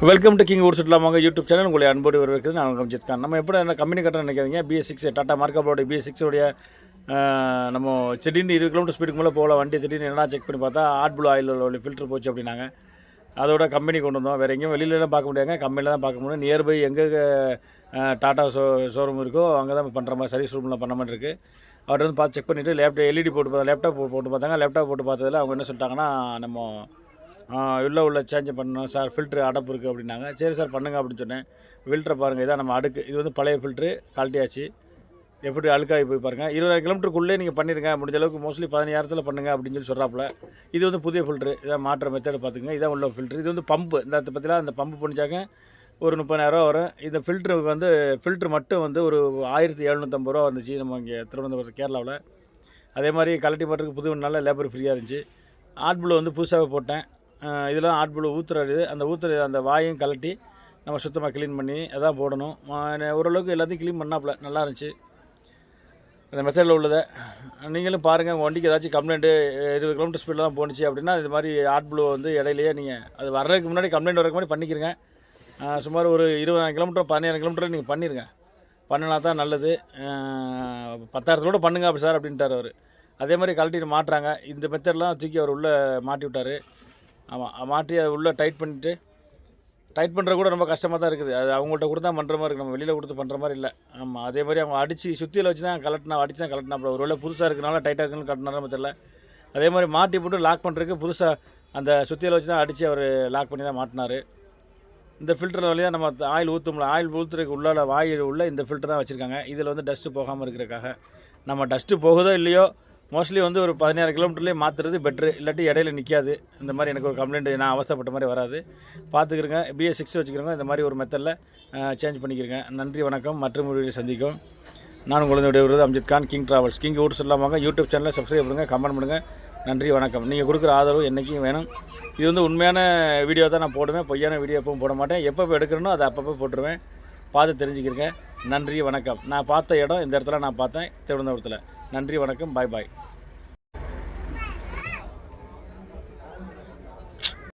Welcome to king ஊர் சுற்றலாமாங்க YouTube channel உங்களை அன்போடு வரவேற்கிறது. நான் ரம்ஜித் கான். நம்ம எப்படி என்ன கம்பெனி கட்டணம் நினைக்காதீங்க. BS6 டாட்டா மார்க்கபோட BS6 உடைய நம்ம திடீர்னு 20 கிலோமீட்டர் ஸ்பீடுக்கு மேலே போகல வண்டி. திடீர்னு என்ன செக் பண்ணி பார்த்தா ஆட் ப்ளூ ஆயில் உள்ள ஃபில்ட்ரு போச்சு அப்படின்னாங்க. அதோட கம்பெனி கொண்டு வந்தோம். வேறு எங்கேயும் வெளியிலலாம் பார்க்க முடியாங்க, கம்பெனியில் தான் பார்க்க முடியும். நியர்பை எங்கே டாட்டா ஷோரூம் இருக்கோ அங்கே தான் பண்ணுற மாதிரி சர்வீஸ் ரூமில் பண்ண மாதிரி இருக்குது. அவர்கிட்ட வந்து பார்த்து செக் பண்ணிவிட்டு LED போட்டு பார்த்தா லேப்டாப் போட்டு பார்த்தாங்க. லேப்டாப் போட்டு பார்த்ததில் அவங்க என்ன சொல்லிட்டாங்கன்னா, நம்ம உள்ள சேஞ்ச் பண்ணணும் சார், ஃபில்ட்ரு அடப்பு இருக்குது அப்படின்னாங்க. சரி சார் பண்ணுங்க அப்படின்னு சொன்னேன். ஃபில்ட்ரை பாருங்கள், இதான் நம்ம அடுக்கு. இது வந்து பழைய ஃபில்ட்ரு கழட்டியாச்சு. எப்படி அழுக்காகி போய் பாருங்கள். 20 கிலோமீட்டருக்குள்ளே நீங்கள் பண்ணிடுங்க, முடிஞ்ச அளவுக்கு மோஸ்ட்லி 15,000 பண்ணுங்கள் அப்படின்னு சொல்லி சொல்கிறாப்புல. இது வந்து புதிய ஃபில்ட்ரு, இதான் மாற்ற மெத்தட் பார்த்துக்குங்க. இதான் உள்ள ஃபில்ட்ரு. இது வந்து பம்பு. இந்த பற்றிலாம் அந்த பம்பு பண்ணிச்சாக்க ஒரு 30,000 வரும். இந்த ஃபில்ட்ருக்கு வந்து ஃபில்ட்ரு மட்டும் வந்து ஒரு 1,750 வந்துச்சு நம்ம இங்கே திருவனந்தபுரம் கேரளாவில். அதே மாதிரி கலட்டி மாட்டுறதுக்கு புது நல்ல லேபர் ஃப்ரீயாக இருந்துச்சு. ஆட் ப்ளூ வந்து புதுசாகவே போட்டேன். இதெல்லாம் ஆட் ப்ளூ ஊற்றுறது, அந்த வாயும் கலட்டி நம்ம சுத்தமாக க்ளீன் பண்ணி அதான் போடணும். ஓரளவுக்கு எல்லாத்தையும் க்ளீன் பண்ணாப்புல நல்லா இருந்துச்சு அந்த மெத்தடில் உள்ளதை. நீங்களும் பாருங்கள், உங்கள் வண்டிக்கு ஏதாச்சும் கம்ப்ளைண்ட்டு 20 கிலோமீட்டர் ஸ்பீடில் தான் போணுச்சு அப்படின்னா இது மாதிரி ஆட் ப்ளூ வந்து இடையிலேயே நீங்கள் அது வர்றதுக்கு முன்னாடி கம்ப்ளைண்ட் வரதுக்கு முன்னாடி பண்ணிக்கிறங்க. சுமார் ஒரு 20,000 கிலோமீட்டர் 15,000 கிலோமீட்டர் நீங்கள் பண்ணிடுங்க. பண்ணினா தான் நல்லது. 10,000 பண்ணுங்க அப்படி சார் அப்படின்ட்டார் அவர். அதே மாதிரி கழட்டிட்டு மாட்டுறாங்க. இந்த மெத்தட்லாம் தூக்கி அவர் உள்ளே மாட்டி விட்டார். ஆமாம், மாட்டி அதை உள்ளே டைட் பண்ணிவிட்டு டைட் பண்ணுறது கூட ரொம்ப கஷ்டமாக தான் இருக்குது. அது அவங்கள்ட்ட கொடுத்தா பண்ணுற மாதிரி இருக்குது, நம்ம வெளியில் கொடுத்து பண்ணுற மாதிரி இல்லை. ஆமாம், அதே மாதிரி அவங்க அடித்து சுற்றியில் வச்சு தான் அடித்து தான் கலட்டினாப்புல. ஒரு வேளை புதுசாக இருக்கிறனால டைட்டாக இருக்குன்னு கட்டினாரோ தெரியல. அதே மாதிரி மாட்டி போட்டு லாக் பண்ணுறதுக்கு புதுசாக அந்த சுற்றியில் வச்சு தான் அடித்து அவர் லாக் பண்ணி தான் மாட்டினார். இந்த ஃபில்டர் வழியாக நம்ம ஆயில் ஊற்றும்ல, ஆயில் ஊற்றுறதுக்கு உள்ளால வாயில் உள்ள இந்த ஃபில்டர் தான் வச்சுருக்காங்க. இதில் வந்து டஸ்ட்டு போகாமல் இருக்கிறதுக்காக. நம்ம டஸ்ட்டு போகுதோ இல்லையோ மோஸ்ட்லி வந்து ஒரு 16 கிலோமீட்டர்லேயே மாற்றுறது பெட்ரு. இல்லாட்டி இடையில நிற்காது. இந்த மாதிரி எனக்கு ஒரு கம்ப்ளைண்ட் நான் அவசரப்பட்ட மாதிரி வராது. பார்த்துக்கிறேங்க. BS6 வச்சுக்கிறோங்க. இந்த மாதிரி ஒரு மெத்தடில் சேஞ்ச் பண்ணிக்கிறேங்க. நன்றி, வணக்கம். மற்றும் ஒரு வீடியோ சந்திக்கும். நான் உங்களுடைய விருது Amjith Khan, King Travels. King ஊர் சொல்லாமாங்க யூடியூப் சேனலில் சப்ஸ்கிரைப் பண்ணுங்கள், கமெண்ட் பண்ணுங்கள். நன்றி, வணக்கம். நீங்கள் கொடுக்குற ஆதரவு என்றைக்கும் வேணும். இது வந்து உண்மையான வீடியோ தான் நான் போடுவேன், பொய்யான வீடியோ எப்பவும் போட மாட்டேன். எப்போ எடுக்கிறேனோ அதை அப்பப்போ போட்டுருவேன். பார்த்து தெரிஞ்சுக்கிறேங்க. நன்றி, வணக்கம். நான் பார்த்த இடம் இந்த இடத்துல நான் பார்த்தேன், திருவனந்தபுரத்தில். நன்றி, வணக்கம். பாய் பாய்.